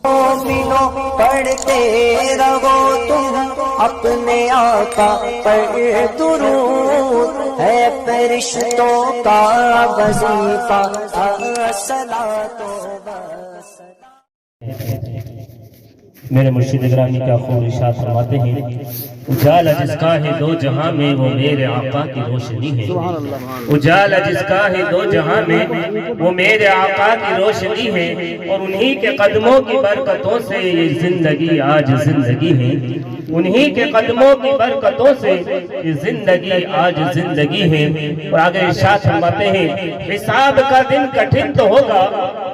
مومنوں پڑھتے رہو تم اپنے آقا پر درود، ہے فرشتوں کا وظیفہ الصلاۃ والسلام۔ میرے مرشد گرامی کا خوب ارشاد فرماتے ہیں، اجالا جس کا ہے دو جہاں میں وہ میرے آقا کی روشنی ہے۔ اجالا جس کا ہے دو جہاں میں وہ میرے آقا کی روشنی ہے، اور انہی کے قدموں کی برکتوں سے یہ زندگی آج زندگی ہے۔ انہی کے قدموں کی برکتوں سے یہ زندگی آج زندگی ہے۔ اور آگے ارشاد فرماتے ہیں، حساب کا دن کٹھن تو ہوگا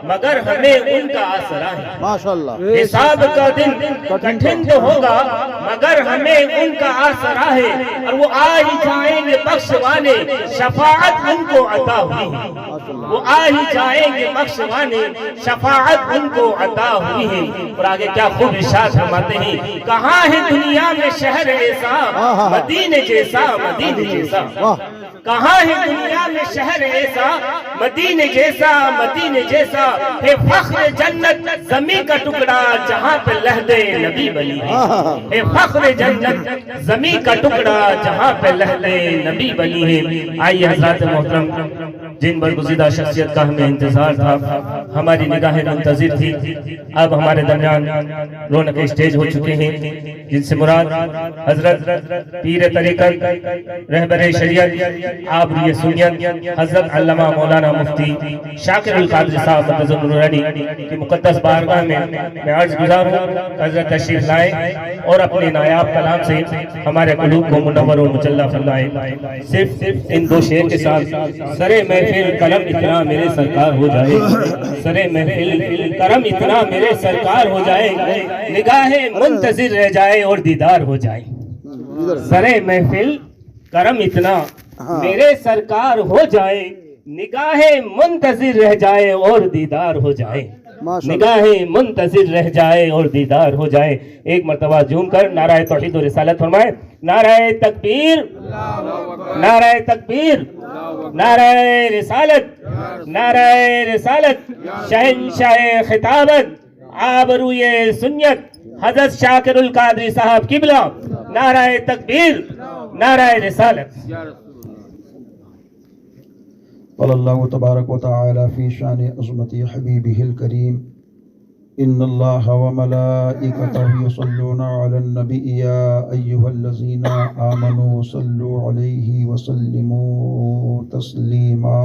مگر ہمیں ان کا آسرا ہے۔ ماشاءاللہ۔ حساب کا دن کٹھن تو ہوگا مگر ہمیں ان کا آسرا ہے، اور وہ آ ہی جائیں گے بخشوانے، شفاعت ان کو عطا ہوئی ہے۔ وہ آ ہی جائیں گے بخشوانے، شفاعت ان کو عطا ہوئی ہے۔ اور آگے کیا خوب ارشاد فرماتے ہیں، کہاں ہے دنیا میں شہر ایسا مدینے جیسا، مدینے جیسا۔ کہاں ہے دنیا میں شہر ایسا مدینے جیسا، مدینے جیسا، ہے فخر جنت زمین کا ٹکڑا جہاں پہ لہدے نبی بلی ہے۔ ہے فخر جنت زمین کا ٹکڑا جہاں پہ لہدے نبی بلی ہے۔ آئیے حضرات محترم، جن برگزیدہ شخصیت کا ہمیں انتظار تھا، ہماری نگاہیں منتظر تھی، اب ہمارے درمیان رونق اسٹیج ہو چکے ہیں، جن سے مراد حضرت پیر طریقت، رہبر شریعت، آبروی سنیت، حضرت علامہ مولانا مفتی شاکر القادری صاحب مقدس النورانی کی مقدس بارگاہ میں میں عرض گزار ہوں، حضرت تشریف لائے اور اپنے نایاب کلام سے ہمارے قلوب کو منور و مجلہ فرمائے۔ صرف ان دو شعر کے ساتھ سرے محفل کرم اتنا میرے سرکار ہو جائے، سرے محفل کرم اتنا میرے سرکار ہو جائے، نگاہیں منتظر رہ جائے اور دیدار ہو جائے۔ سرے محفل کرم اتنا میرے سرکار ہو جائے، نگاہیں منتظر رہ جائے اور دیدار ہو جائے، نگاہیں منتظر رہ جائے اور دیدار ہو جائے۔ ایک مرتبہ جھوم کر نعرہ توحید و رسالت فرمائے، نعرہ تکبیر، نعرہ تکبیر، نعرہ رسالت، نعرہ رسالت، شہنشاہ خطابت، آبروی سنیت، حضرت شاکر القادری صاحب قبلہ، نعرہ تکبیر، نعرہ رسالت۔ قال الله تبارك وتعالى في شان عظمة حبيبه الكريم، إن الله وملائكته يصلون على النبي يا أيها الذين آمنوا صلوا عليه وسلموا تسليما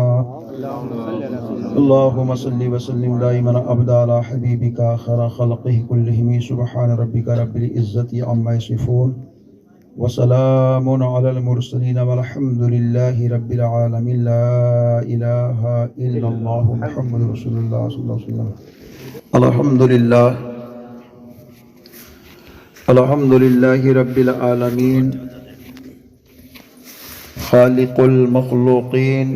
اللهم صل وسلم دائما أبدا على حبيبك خير خلقه كلهم سبحان ربك رب العزة عما يصفون وسلام على المرسلين والحمد لله رب العالمين لا إله إلا الله محمد رسول الله صلى الله عليه وسلم۔ الحمد لله رب العالمين خالق المخلوقين،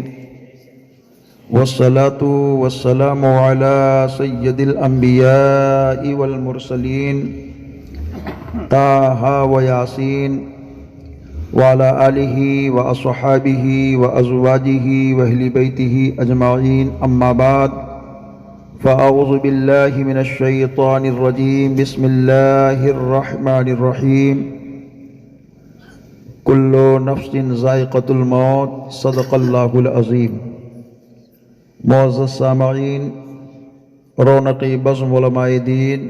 والصلاة والسلام على سيد الأنبياء والمرسلين طه وياسين وعلى آله وأصحابه وأزواجه وأهل بيته أجمعين، أما بعد، فأعوذ بالله من الشيطان الرجيم، بسم الله الرحمن الرحيم، كل نفس ذائقة الموت، صدق الله العظيم۔ معزز سامعین، رونق بزم علماء دین،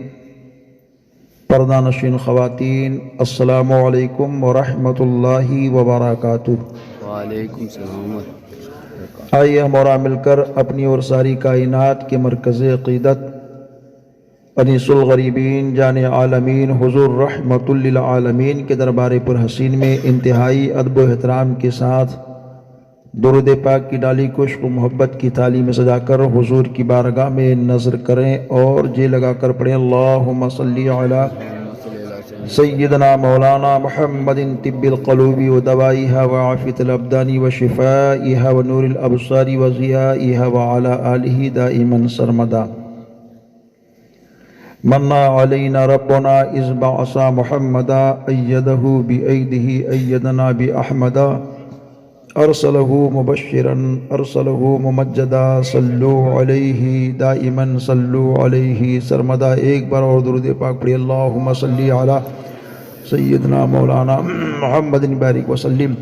پردہ نشین خواتین، السلام علیکم ورحمۃ اللہ وبرکاتہ۔ وعلیکم السلام۔ آئیے ہم اور مل کر اپنی اور ساری کائنات کے مرکز عقیدت انیس الغریبین جان عالمین حضور رحمت للعالمین کے دربار پر حسین میں انتہائی ادب و احترام کے ساتھ درود پاک کی ڈالی کو عشق و محبت کی تھالی میں سجا کر حضور کی بارگاہ میں نظر کریں اور جے لگا کر پڑھیں، اللہم صلی علی سیدنا مولانا محمد طب القلوب و دوائیہا و عافیت الابدان و شفائیہا و نور الابصار و ضیائیہا و علی آلہ دائما سرمدا۔ منا علینا ربنا اذ بعث محمدا ایدہ بی ایدہ ایدنا بی احمدا ارسلہ مبشرا ارسلہ ممجدا صلو علیہ دائما صلو علیہ سرمدا۔ ایک بار اور درود پاک پڑھی، اللہم صلی علی سیدنا مولانا محمد بارک وسلم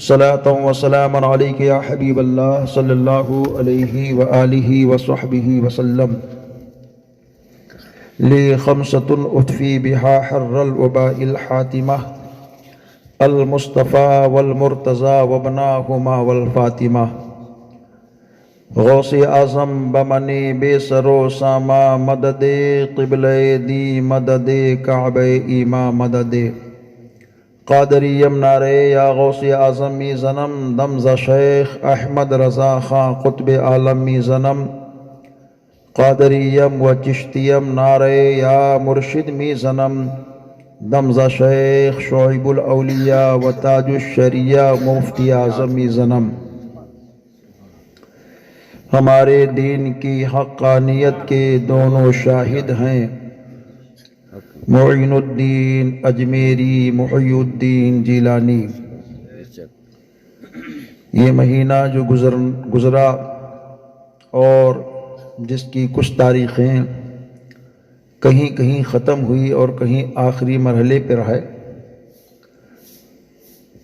صلاۃ و سلاما علیک یا حبیب اللہ صلی اللہ علیہ وآلہ وصحبہ وسلم۔ لی خمسۃ اطفی بہا حر الوباء الحاتمہ، المصطفیٰ والمرتضی وابناہما والفاطمہ۔ غوث اعظم بمنی بے سرو ساما، مدد قبلہ دی مدد کعبہ ایما مدد۔ قادریم نعرے یا غوث اعظم می زنم، دمز شیخ احمد رضا خان قطب عالم می زنم۔ قادریم و چشتیم نعرے یا مرشد می زنم، دمز شیخ شعیب الاولیاء و تاج الشریعہ مفتی اعظم می زنم۔ ہمارے دین کی حقانیت کے دونوں شاہد ہیں، معین الدین اجمیری، محی الدین جیلانی۔ یہ مہینہ جو گزرا اور جس کی کچھ تاریخیں کہیں کہیں ختم ہوئی اور کہیں آخری مرحلے پر ہے،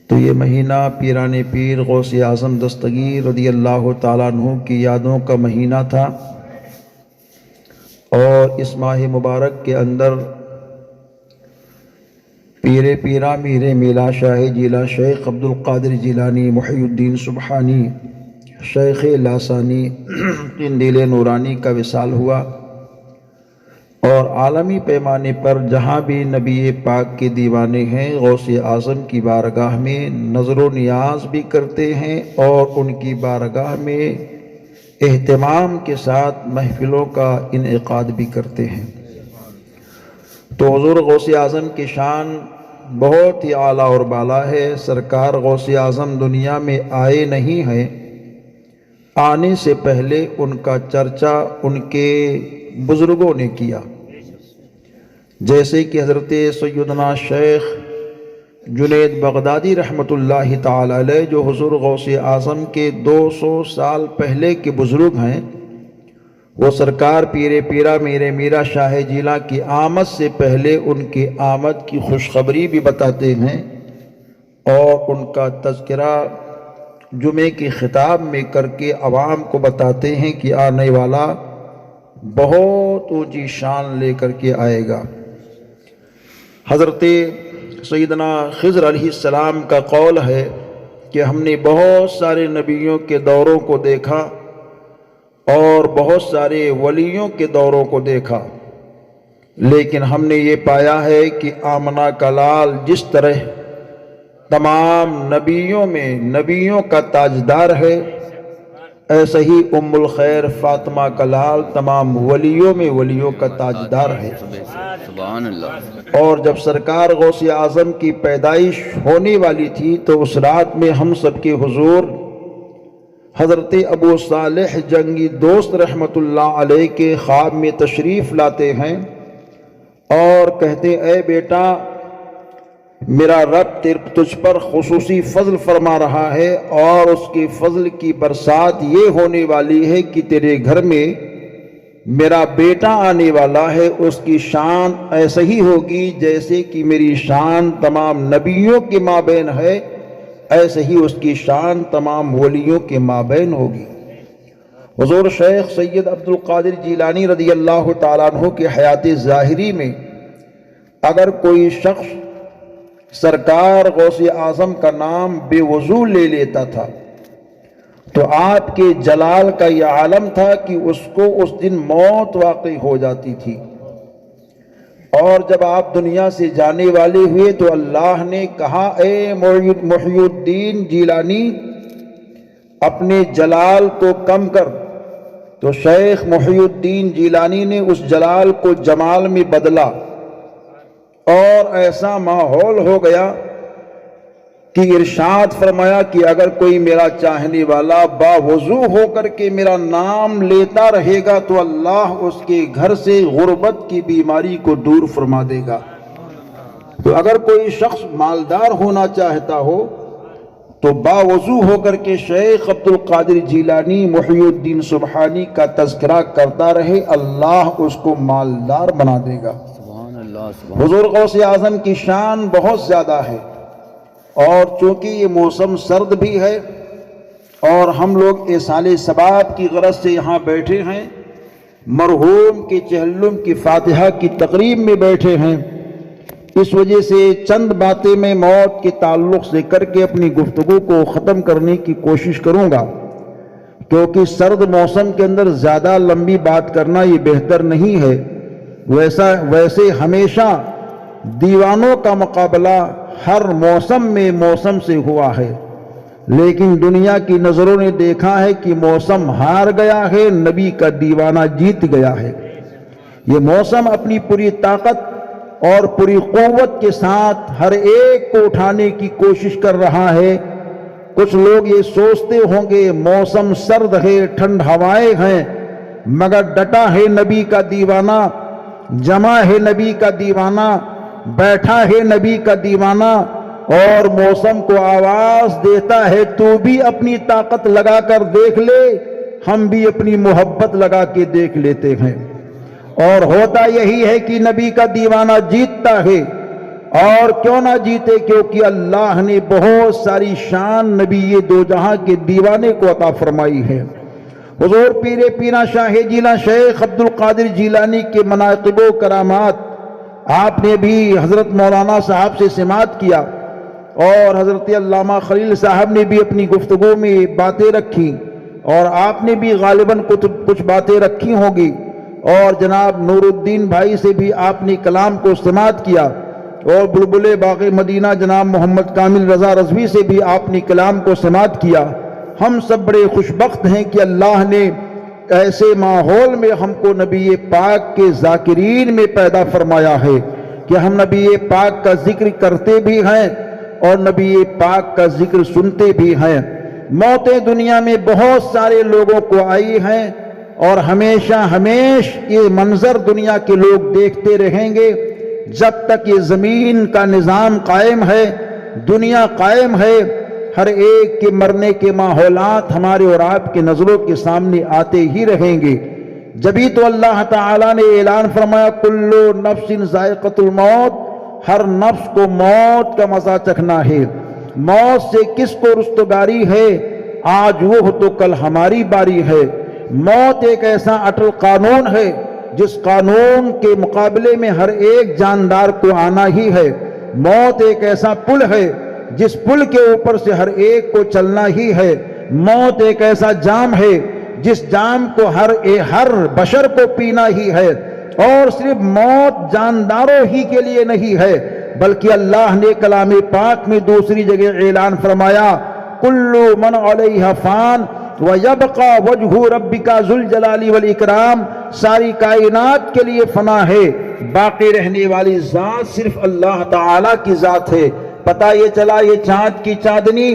تو یہ مہینہ پیران پیر غوث اعظم دستگیر رضی اللہ تعالیٰ عنہ کی یادوں کا مہینہ تھا، اور اس ماہ مبارک کے اندر پیر پیرا میر میلا شاہ جیلا شیخ عبد القادر جیلانی محی الدین سبحانی شیخ لاسانی قندیل نورانی کا وصال ہوا، اور عالمی پیمانے پر جہاں بھی نبی پاک کے دیوانے ہیں غوث اعظم کی بارگاہ میں نظر و نیاز بھی کرتے ہیں، اور ان کی بارگاہ میں اہتمام کے ساتھ محفلوں کا انعقاد بھی کرتے ہیں۔ تو حضور غوث اعظم کی شان بہت ہی اعلیٰ اور بالا ہے۔ سرکار غوث اعظم دنیا میں آئے نہیں ہیں، آنے سے پہلے ان کا چرچا ان کے بزرگوں نے کیا، جیسے کہ حضرت سیدنا شیخ جنید بغدادی رحمۃ اللہ تعالی علیہ، جو حضور غوث اعظم کے 200 سال پہلے کے بزرگ ہیں، وہ سرکار پیر پیرا میرے میرا شاہ جیلا کی آمد سے پہلے ان کی آمد کی خوشخبری بھی بتاتے ہیں، اور ان کا تذکرہ جمعے کے خطاب میں کر کے عوام کو بتاتے ہیں کہ آنے والا بہت اونچی شان لے کر کے آئے گا۔ حضرت سیدنا خضر علیہ السلام کا قول ہے کہ ہم نے بہت سارے نبیوں کے دوروں کو دیکھا اور بہت سارے ولیوں کے دوروں کو دیکھا، لیکن ہم نے یہ پایا ہے کہ آمنہ کا لال جس طرح تمام نبیوں میں نبیوں کا تاجدار ہے، ایسا ہی ام الخیر فاطمہ کا لال تمام ولیوں میں ولیوں کا تاجدار ہے۔ سبحان اللہ۔ اور جب سرکار غوث اعظم کی پیدائش ہونے والی تھی تو اس رات میں ہم سب کے حضور حضرت ابو صالح جنگی دوست رحمت اللہ علیہ کے خواب میں تشریف لاتے ہیں اور کہتے اے بیٹا، میرا رب تجھ پر خصوصی فضل فرما رہا ہے، اور اس کے فضل کی برسات یہ ہونے والی ہے کہ تیرے گھر میں میرا بیٹا آنے والا ہے، اس کی شان ایسا ہی ہوگی جیسے کہ میری شان تمام نبیوں کے مابین ہے، ایسے ہی اس کی شان تمام ولیوں کے مابین ہوگی۔ حضور شیخ سید عبد القادر جیلانی رضی اللہ تعالیٰ عنہ کے حیات ظاہری میں اگر کوئی شخص سرکار غوث اعظم کا نام بے وضو لے لیتا تھا تو آپ کے جلال کا یہ عالم تھا کہ اس کو اس دن موت واقع ہو جاتی تھی، اور جب آپ دنیا سے جانے والے ہوئے تو اللہ نے کہا اے محی الدین جیلانی اپنے جلال کو کم کر، تو شیخ محی الدین جیلانی نے اس جلال کو جمال میں بدلا، اور ایسا ماحول ہو گیا کہ ارشاد فرمایا کہ اگر کوئی میرا چاہنے والا باوضو ہو کر کے میرا نام لیتا رہے گا تو اللہ اس کے گھر سے غربت کی بیماری کو دور فرما دے گا۔ تو اگر کوئی شخص مالدار ہونا چاہتا ہو تو باوضو ہو کر کے شیخ عبد القادر جیلانی محی الدین سبحانی کا تذکرہ کرتا رہے، اللہ اس کو مالدار بنا دے گا۔ سبحان اللہ، سبحان حضور غوث اعظم کی شان بہت زیادہ ہے، اور چونکہ یہ موسم سرد بھی ہے اور ہم لوگ ایصال ثواب کی غرض سے یہاں بیٹھے ہیں، مرحوم کے چہلم کی فاتحہ کی تقریب میں بیٹھے ہیں، اس وجہ سے چند باتیں میں موت کے تعلق سے کر کے اپنی گفتگو کو ختم کرنے کی کوشش کروں گا، کیونکہ سرد موسم کے اندر زیادہ لمبی بات کرنا یہ بہتر نہیں ہے۔ ویسے ہمیشہ دیوانوں کا مقابلہ ہر موسم میں موسم سے ہوا ہے، لیکن دنیا کی نظروں نے دیکھا ہے کہ موسم ہار گیا ہے، نبی کا دیوانہ جیت گیا ہے۔ یہ موسم اپنی پوری طاقت اور پوری قوت کے ساتھ ہر ایک کو اٹھانے کی کوشش کر رہا ہے۔ کچھ لوگ یہ سوچتے ہوں گے موسم سرد ہے، ٹھنڈ ہوائیں ہیں، مگر ڈٹا ہے نبی کا دیوانہ، جمع ہے نبی کا دیوانہ، بیٹھا ہے نبی کا دیوانہ، اور موسم کو آواز دیتا ہے تو بھی اپنی طاقت لگا کر دیکھ لے، ہم بھی اپنی محبت لگا کے دیکھ لیتے ہیں۔ اور ہوتا یہی ہے کہ نبی کا دیوانہ جیتتا ہے، اور کیوں نہ جیتے، کیونکہ اللہ نے بہت ساری شان نبی یہ دو جہاں کے دیوانے کو عطا فرمائی ہے۔ حضور پیر پیرا شاہ جیلاں شیخ عبد القادر جیلانی کے مناقب و کرامات آپ نے بھی حضرت مولانا صاحب سے سماعت کیا، اور حضرت علامہ خلیل صاحب نے بھی اپنی گفتگو میں باتیں رکھی، اور آپ نے بھی غالباً کچھ باتیں رکھی ہوں گی، اور جناب نور الدین بھائی سے بھی آپ نے کلام کو سماعت کیا، اور بلبل باغ مدینہ جناب محمد کامل رضا رضوی سے بھی آپ نے کلام کو سماعت کیا۔ ہم سب بڑے خوش بخت ہیں کہ اللہ نے ایسے ماحول میں ہم کو نبی پاک کے ذاکرین میں پیدا فرمایا ہے کہ ہم نبی پاک کا ذکر کرتے بھی ہیں اور نبی پاک کا ذکر سنتے بھی ہیں۔ موتیں دنیا میں بہت سارے لوگوں کو آئی ہیں، اور ہمیشہ یہ منظر دنیا کے لوگ دیکھتے رہیں گے جب تک یہ زمین کا نظام قائم ہے، دنیا قائم ہے۔ ہر ایک کے مرنے کے ماحولات ہمارے اور آپ کے نظروں کے سامنے آتے ہی رہیں گے۔ جبھی تو اللہ تعالیٰ نے اعلان فرمایا کل نفس ذائقۃ الموت، ہر نفس کو موت کا مزہ چکھنا ہے۔ موت سے کس کو رستگاری ہے؟ آج وہ تو کل ہماری باری ہے۔ موت ایک ایسا اٹل قانون ہے جس قانون کے مقابلے میں ہر ایک جاندار کو آنا ہی ہے۔ موت ایک ایسا پل ہے جس پل کے اوپر سے ہر ایک کو چلنا ہی ہے۔ موت ایک ایسا جام ہے جس جام کو ہر بشر کو پینا ہی ہے، اور صرف موت جانداروں ہی کے لیے نہیں ہے، بلکہ اللہ نے کلام پاک میں دوسری جگہ اعلان فرمایا کل من علیہا فان وَيَبْقَى وَجْهُ رَبِّكَ ذُو الْجَلَالِ وَالْإِكْرَامِ، ساری کائنات کے لیے فنا ہے، باقی رہنے والی ذات صرف اللہ تعالیٰ کی ذات ہے۔ پتہ یہ چلا یہ چاند کی چاندنی،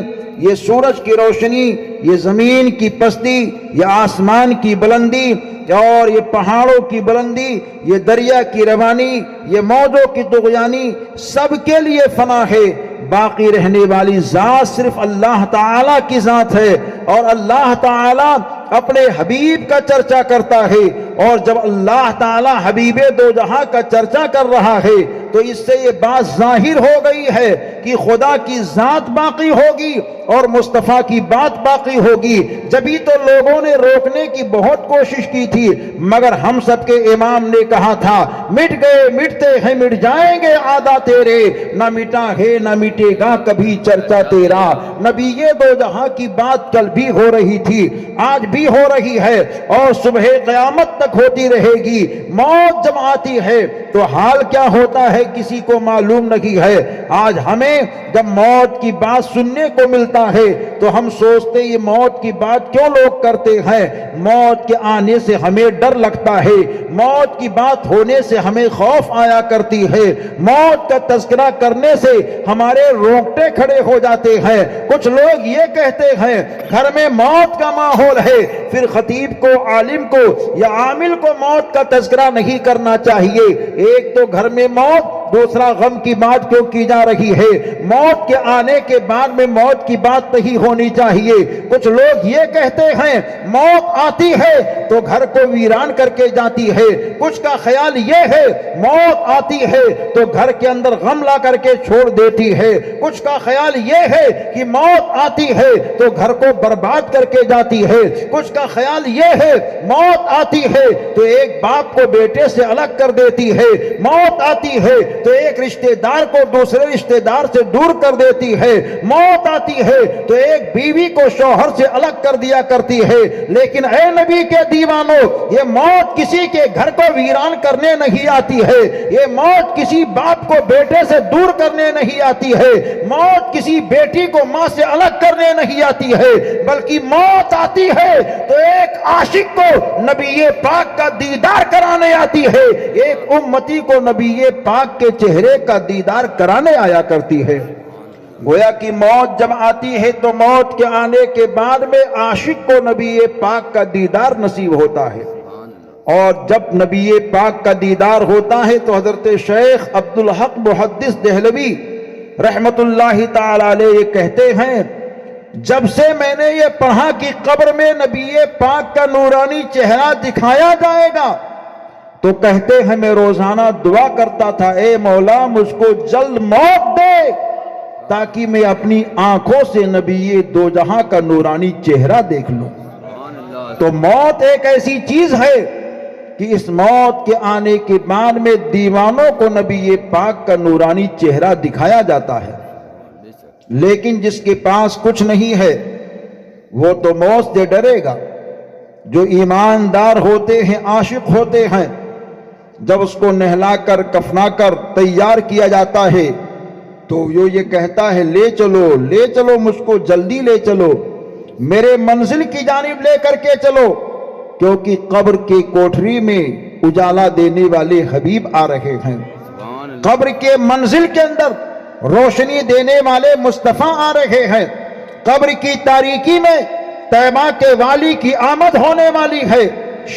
یہ سورج کی روشنی، یہ زمین کی پستی، یہ آسمان کی بلندی، اور یہ پہاڑوں کی بلندی، یہ دریا کی روانی، یہ موجوں کی طغیانی، سب کے لیے فنا ہے۔ باقی رہنے والی ذات صرف اللہ تعالیٰ کی ذات ہے، اور اللہ تعالیٰ اپنے حبیب کا چرچا کرتا ہے، اور جب اللہ تعالیٰ حبیب دو جہاں کا چرچا کر رہا ہے تو اس سے یہ بات ظاہر ہو گئی ہے کہ خدا کی ذات باقی ہوگی اور مصطفیٰ کی بات باقی ہوگی۔ جبھی تو لوگوں نے روکنے کی بہت کوشش کی تھی، مگر ہم سب کے امام نے کہا تھا مٹ گئے مٹتے ہیں مٹ جائیں گے آدھا تیرے، نہ مٹا ہے نہ مٹے گا کبھی چرچا تیرا۔ نبی یہ دو جہاں کی بات کل بھی ہو رہی تھی، آج بھی ہو رہی ہے، اور صبح قیامت تک ہوتی رہے گی۔ موت جب آتی ہے تو حال کیا ہوتا ہے کسی کو معلوم نہیں ہے۔ آج ہمیں جب موت کی بات سننے کو ملتا ہے تو ہم سوچتے یہ موت کی بات کیوں لوگ کرتے ہیں۔ موت کے آنے سے ہمیں ڈر لگتا ہے، موت کی بات ہونے سے ہمیں خوف آیا کرتی ہے، موت کا تذکرہ کرنے سے ہمارے رونگٹے کھڑے ہو جاتے ہیں۔ کچھ لوگ یہ کہتے ہیں گھر میں موت کا ماحول ہے، پھر خطیب کو، عالم کو یا عامل کو موت کا تذکرہ نہیں کرنا چاہیے۔ ایک تو گھر میں موت، دوسرا غم کی بات کیوں کی جا رہی ہے؟ موت کے آنے کے بعد میں موت کی بات نہیں ہونی چاہیے۔ کچھ لوگ یہ کہتے ہیں موت آتی ہے تو گھر کو ویران کر کے جاتی ہے، کچھ کا خیال یہ ہے موت آتی ہے تو گھر کے اندر غم لا کر کے چھوڑ دیتی ہے، کچھ کا خیال یہ ہے کہ موت آتی ہے تو گھر کو برباد کر کے جاتی ہے، کچھ کا خیال یہ ہے موت آتی ہے تو ایک باپ کو بیٹے سے الگ کر دیتی ہے، موت آتی ہے تو ایک رشتہ دار کو دوسرے رشتہ دار سے دور کر دیتی ہے، موت آتی ہے تو ایک بیوی کو شوہر سے الگ کر دیا کرتی ہے۔ لیکن اے نبی کے دیوانوں، یہ موت کسی کے گھر کو ویران کرنے نہیں آتی ہے، یہ موت کسی باپ کو بیٹے سے دور کرنے نہیں آتی ہے، موت کسی بیٹی کو ماں سے الگ کرنے نہیں آتی ہے، بلکہ موت آتی ہے تو ایک عاشق کو نبی پاک کا دیدار کرانے آتی ہے، ایک امتی کو نبی پاک کے چہرے کا دیدار کرانے آیا کرتی ہے۔ گویا کہ موت جب آتی ہے تو موت کے آنے کے بعد میں عاشق کو نبی پاک کا دیدار نصیب ہوتا ہے، اور جب نبی پاک کا دیدار ہوتا ہے تو حضرت شیخ عبدالحق محدث دہلوی رحمت اللہ تعالی علیہ کہتے ہیں، جب سے میں نے یہ پڑھا کہ قبر میں نبی پاک کا نورانی چہرہ دکھایا جائے گا تو کہتے ہیں میں روزانہ دعا کرتا تھا، اے مولا مجھ کو جلد موت دے تاکہ میں اپنی آنکھوں سے نبی دو جہاں کا نورانی چہرہ دیکھ لوں۔ تو موت ایک ایسی چیز ہے کہ اس موت کے آنے کے بعد میں دیوانوں کو نبی پاک کا نورانی چہرہ دکھایا جاتا ہے، لیکن جس کے پاس کچھ نہیں ہے وہ تو موت سے ڈرے گا۔ جو ایماندار ہوتے ہیں، عاشق ہوتے ہیں، جب اس کو نہلا کر کفنا کر تیار کیا جاتا ہے تو یہ کہتا ہے لے چلو مجھ کو جلدی لے چلو، میرے منزل کی جانب لے کر کے چلو، کیونکہ قبر کی کوٹری میں اجالا دینے والے حبیب آ رہے ہیں، قبر کے منزل کے اندر روشنی دینے والے مصطفیٰ آ رہے ہیں، قبر کی تاریکی میں طیبہ کے والی کی آمد ہونے والی ہے،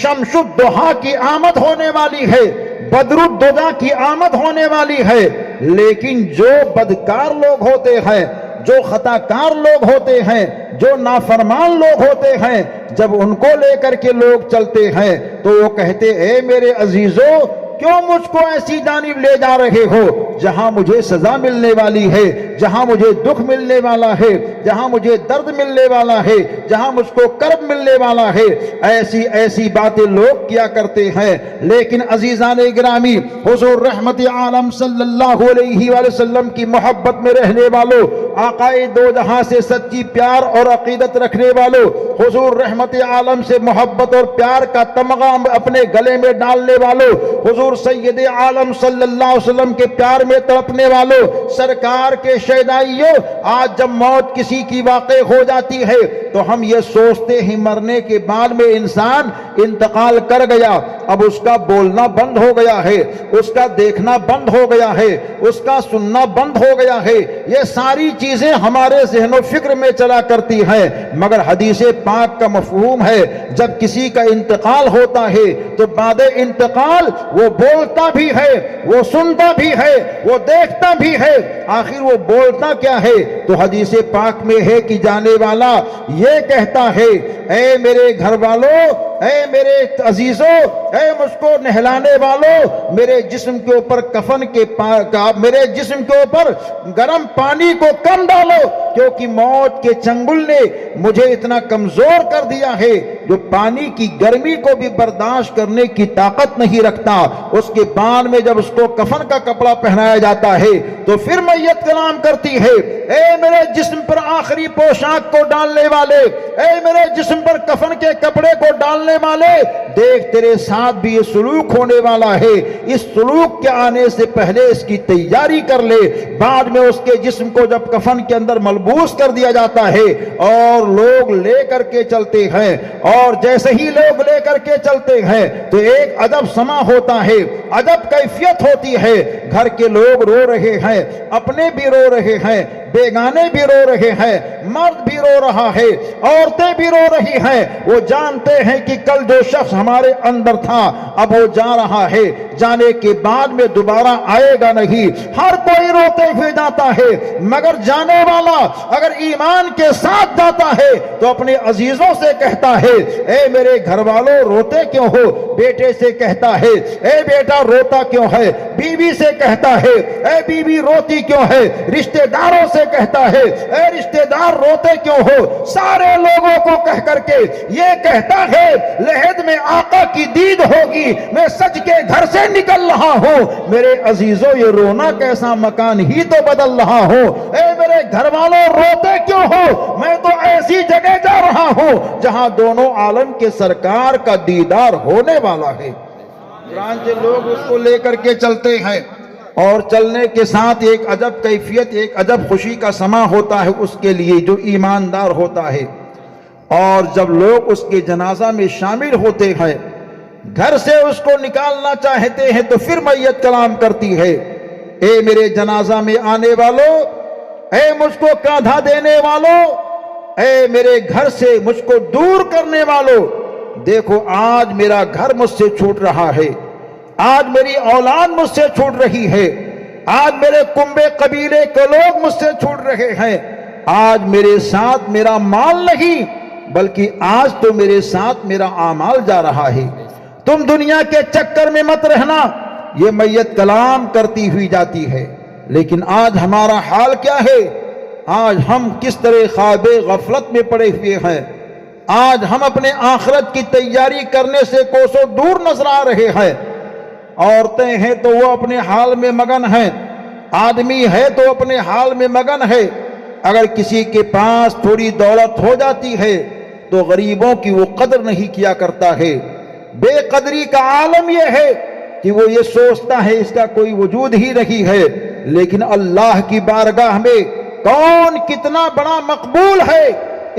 شمس الضحیٰ کی آمد ہونے والی ہے، بدر الدجا کی آمد ہونے والی ہے۔ لیکن جو بدکار لوگ ہوتے ہیں، جو خطاکار لوگ ہوتے ہیں، جو نافرمان لوگ ہوتے ہیں، جب ان کو لے کر کے لوگ چلتے ہیں تو وہ کہتے اے میرے عزیزو کیوں مجھ کو ایسی جانب لے جا رہے ہو جہاں مجھے سزا ملنے والی ہے، جہاں مجھے دکھ ملنے والا ہے، جہاں مجھے درد ملنے والا ہے، جہاں مجھ کو کرب ملنے والا ہے۔ ایسی باتیں لوگ کیا کرتے ہیں، لیکن عزیزان گرامی، حضور رحمت عالم صلی اللہ علیہ وآلہ وسلم کی محبت میں رہنے والوں، آقائے دو جہاں سے سچی پیار اور عقیدت رکھنے والوں، حضور رحمت عالم سے محبت اور پیار کا تمغہ اپنے گلے میں ڈالنے والوں، حضور سید عالم صلی اللہ علیہ وسلم کے پیار میں تڑپنے والوں، سرکار کے شیدائیوں، آج جب موت کسی کی واقع ہو جاتی ہے تو ہم یہ سوچتے ہیں مرنے کے بعد میں انسان انتقال کر گیا، اب اس کا بولنا بند ہو گیا ہے، اس کا دیکھنا بند ہو گیا ہے، اس کا سننا بند ہو گیا ہے، یہ ساری چیزیں ہمارے ذہن و فکر میں چلا کرتی ہیں، مگر حدیث پاک کا مفہوم ہے جب کسی کا انتقال ہوتا ہے تو بعد انتقال وہ بولتا بھی ہے، وہ سنتا بھی ہے، وہ دیکھتا بھی ہے، آخر وہ بولتا کیا ہے؟ تو حدیث پاک میں ہے کہ جانے والا یہ کہتا ہے اے میرے گھر والوں، اے میرے عزیزوں، اے مجھ کو نہلانے والوں، میرے جسم کے اوپر میرے جسم کے اوپر گرم پانی کو کم ڈالو، کیونکہ موت کے چنگل نے مجھے اتنا کمزور کر دیا ہے جو پانی کی گرمی کو بھی برداشت کرنے کی طاقت نہیں رکھتا۔ اس کے بعد میں جب اس کو کفن کا کپڑا پہنایا جاتا ہے تو پھر میت کلام کرتی ہے اے میرے جسم پر آخری پوشاک کو ڈالنے والے، اے میرے جسم پر کفن کے کپڑے کو ڈالنے والے، دیکھ تیرے ساتھ بھی یہ سلوک ہونے والا ہے، اس سلوک کے آنے سے پہلے اس کی تیاری کر لے۔ بعد میں اس کے جسم کو جب کفن کے اندر ملبوس کر دیا جاتا ہے اور لوگ لے کر کے چلتے ہیں، اور جیسے ہی لوگ لے کر کے چلتے ہیں تو ایک عجب سما ہوتا ہے، عجب کیفیت ہوتی ہے، گھر کے لوگ رو رہے ہیں، اپنے بھی رو رہے ہیں، بیگانے بھی رو رہے ہیں، مرد بھی رو رہا ہے، عورتیں بھی رو رہی ہیں۔ وہ جانتے ہیں کہ کل جو شخص ہمارے اندر تھا اب وہ جا رہا ہے، جانے کے بعد میں دوبارہ آئے گا نہیں۔ ہر کوئی روتے ہوئے جاتا ہے، مگر جانے والا اگر ایمان کے ساتھ جاتا ہے تو اپنے عزیزوں سے کہتا ہے اے میرے گھر والوں روتے کیوں ہو، بیٹے سے کہتا ہے اے بیٹا روتا کیوں ہے، بیوی سے کہتا ہے اے بیوی روتی کیوں ہے، رشتہ داروں سے کہتا ہے اے رشتہ دار روتے کیوں ہو، سارے لوگوں کو کہہ کر کے یہ کہتا ہے لحد میں آقا کی دید ہوگی، میں سج کے گھر سے نکل رہا ہوں، میرے عزیزوں یہ رونا کیسا مکان ہی تو بدل رہا ہوں، اے میرے گھر والوں روتے کیوں ہو، میں تو ایسی جگہ جا رہا ہوں جہاں دونوں عالم کے سرکار کا دیدار ہونے والا ہے۔ چنانچہ لوگ اس کو لے کر کے چلتے ہیں، اور چلنے کے ساتھ ایک عجب کیفیت، ایک عجب خوشی کا سما ہوتا ہے اس کے لیے جو ایماندار ہوتا ہے۔ اور جب لوگ اس کے جنازہ میں شامل ہوتے ہیں، گھر سے اس کو نکالنا چاہتے ہیں تو پھر میت کلام کرتی ہے اے میرے جنازہ میں آنے والوں، اے مجھ کو کاندھا دینے والوں، اے میرے گھر سے مجھ کو دور کرنے والوں، دیکھو آج میرا گھر مجھ سے چھوٹ رہا ہے، آج میری اولاد مجھ سے چھوٹ رہی ہے، آج میرے کنبے قبیلے کے لوگ مجھ سے چھوٹ رہے ہیں، آج میرے ساتھ میرا مال نہیں بلکہ آج تو میرے ساتھ میرا اعمال جا رہا ہے، تم دنیا کے چکر میں مت رہنا۔ یہ میت کلام کرتی ہوئی جاتی ہے، لیکن آج ہمارا حال کیا ہے؟ آج ہم کس طرح خواب غفلت میں پڑے ہوئے ہیں، آج ہم اپنے آخرت کی تیاری کرنے سے کوسوں دور نظر آ رہے ہیں۔ عورتیں ہیں تو وہ اپنے حال میں مگن ہیں، آدمی ہے تو اپنے حال میں مگن ہے۔ اگر کسی کے پاس تھوڑی دولت ہو جاتی ہے تو غریبوں کی وہ قدر نہیں کیا کرتا ہے۔ بے قدری کا عالم یہ ہے کہ وہ یہ سوچتا ہے اس کا کوئی وجود ہی نہیں ہے، لیکن اللہ کی بارگاہ میں کون کتنا بڑا مقبول ہے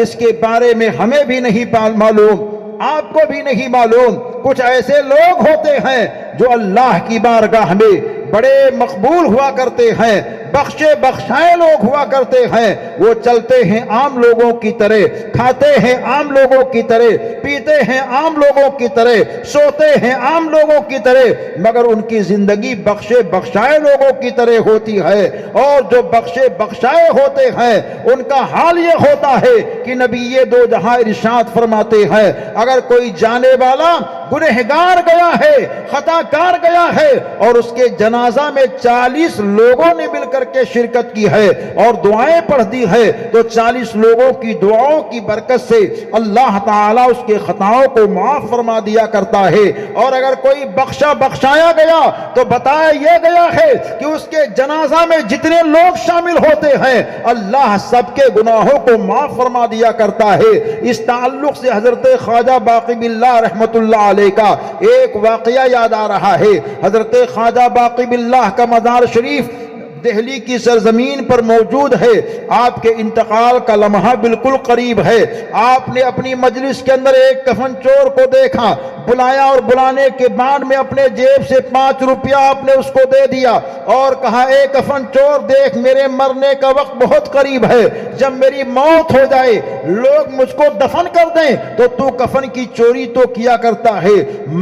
اس کے بارے میں ہمیں بھی نہیں معلوم، آپ کو بھی نہیں معلوم۔ کچھ ایسے لوگ ہوتے ہیں جو اللہ کی بارگاہ میں بڑے مقبول ہوا کرتے ہیں، بخشے بخشائے لوگ ہوا کرتے ہیں، وہ چلتے ہیں عام لوگوں کی طرح، کھاتے ہیں عام لوگوں کی طرح، پیتے ہیں عام لوگوں کی طرح، سوتے ہیں عام لوگوں کی طرح، مگر ان کی زندگی بخشے بخشائے لوگوں کی طرح ہوتی ہے۔ اور جو بخشے بخشائے ہوتے ہیں ان کا حال یہ ہوتا ہے کہ نبی دو جہاں ارشاد فرماتے ہیں اگر کوئی جانے والا گنہگار گیا ہے، خطا کار گیا ہے اور اس کے جنازہ میں 40 لوگوں نے مل کر کے شرکت کی ہے اور دعائیں پڑھ دی ہے تو 40 لوگوں کی دعاؤں کی برکت سے اللہ تعالیٰ اس کے خطاؤں کو معاف فرما دیا کرتا ہے۔ اور اگر کوئی بخشا بخشایا گیا تو بتایا یہ گیا ہے کہ اس کے جنازہ میں جتنے لوگ شامل ہوتے ہیں اللہ سب کے گناہوں کو معاف فرما دیا کرتا ہے۔ اس تعلق سے حضرت خواجہ باقی باللہ رحمت اللہ علیہ کا ایک واقعہ یاد آ رہا ہے۔ حضرت خواجہ باقی باللہ کا مزار شریف دہلی کی سرزمین پر موجود ہے، آپ کے انتقال کا لمحہ بالکل قریب ہے۔ آپ نے اپنی مجلس کے اندر ایک کفن چور کو دیکھا، بلایا اور بلانے کے بعد میں اپنے جیب سے 5 روپیہ آپ نے اس کو دے دیا اور کہا اے کفن چور دیکھ میرے مرنے کا وقت بہت قریب ہے، جب میری موت ہو جائے لوگ مجھ کو دفن کر دیں تو تو کفن کی چوری تو کیا کرتا ہے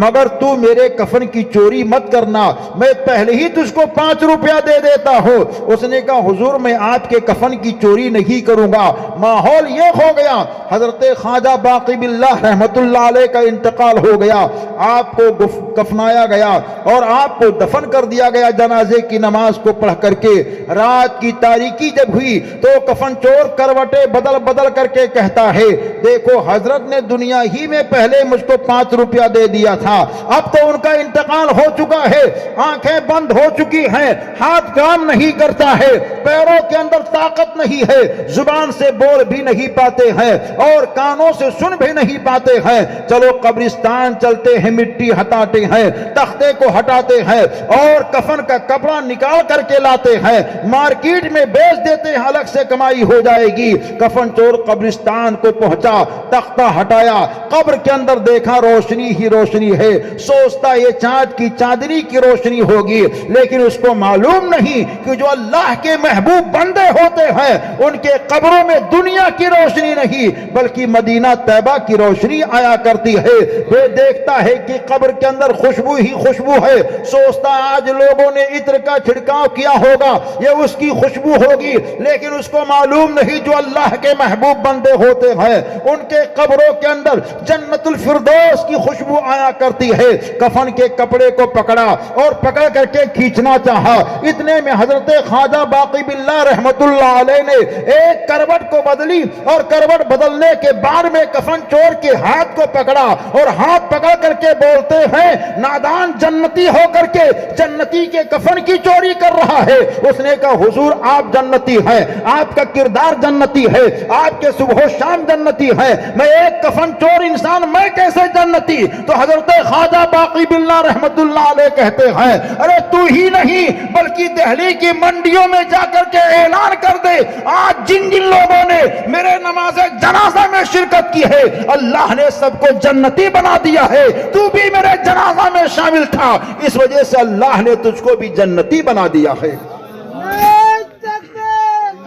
مگر تو میرے کفن کی چوری مت کرنا، میں پہلے ہی تجھ کو 5 روپیہ دے دیتا ہوں۔ اس نے کہا حضور میں آپ کے کفن کی چوری نہیں کروں گا۔ ماحول یہ ہو گیا، حضرت خواجہ باقی باللہ رحمت اللہ علیہ کا انتقال ہو گیا، آپ کو کفنایا گیا اور آپ کو دفن کر دیا گیا جنازے کی نماز کو پڑھ کر کے۔ رات کی تاریکی جب ہوئی تو کفن چور کروٹیں بدل بدل کر کے کہتا ہے دیکھو حضرت نے دنیا ہی میں پہلے مجھ کو 5 روپیہ دے دیا تھا، اب تو ان کا انتقال ہو چکا ہے، آنکھیں بند ہو چکی ہیں، ہاتھ کام نہیں کرتا ہے، پیروں کے اندر طاقت نہیں ہے، زبان سے بول بھی نہیں پاتے ہیں اور کانوں سے سن بھی نہیں پاتے ہیں، چلو قبرستان چلتے ہیں مٹی ہٹاتے ہیں، تختے کو ہٹاتے ہیں اور کفن کا کپڑا نکال کر کے لاتے ہیں، مارکیٹ میں بیچ دیتے ہیں، الگ سے کمائی ہو جائے گی۔ کفن چور قبرستان کو پہنچا، تختہ ہٹایا، قبر کے اندر دیکھا روشنی ہی روشنی ہے، سوچتا یہ چاند کی چاندنی کی روشنی ہوگی، لیکن اس کو معلوم نہیں کہ جو اللہ کے محبوب بندے ہوتے ہیں ان کے قبروں میں دنیا کی روشنی نہیں بلکہ مدینہ طیبہ کی روشنی آیا کرتی ہے۔ وہ دیکھتا ہے کہ قبر کے اندر خوشبو ہی خوشبو ہے، سوچتا آج لوگوں نے عطر کا چھڑکاؤ کیا ہوگا، یہ اس کی خوشبو ہوگی، لیکن اس کو معلوم نہیں جو اللہ کے محبوب بندے ہوتے ہیں ان کے قبروں کے اندر جنت الفردوس کی خوشبو آیا کرتی ہے۔ کفن کے کپڑے کو پکڑا اور پکڑ کر کے کھینچنا چاہا، اتنے میں حضرت خواجہ باقی باللہ رحمت اللہ علیہ نے ایک کروٹ کو بدلی اور کروٹ بدلنے کے بعد میں کفن چور کے ہاتھ کو پکڑا اور ہاتھ پکڑ کر کے بولتے ہیں نادان جنتی ہو کر کے جنتی کے کفن کی چوری کر رہا ہے۔ اس نے کہا حضور آپ جنتی ہیں، آپ کا کردار جنتی ہے، آپ کے صبح و شام جنتی ہے، میں ایک کفن چور انسان میں کیسے جنتی؟ تو حضرت خواجہ باقی باللہ رحمت اللہ علیہ کہتے ہیں ارے تو ہی نہیں بلکہ دہلی کی منڈیوں میں جا کر کے اعلان کر دے آج جن جن لوگوں نے میرے نماز جنازہ میں شرکت کی ہے اللہ نے سب کو جنتی بنا دیا ہے، تو بھی میرے جنازہ میں شامل تھا، اس وجہ سے اللہ نے تجھ کو بھی جنتی بنا دیا ہے۔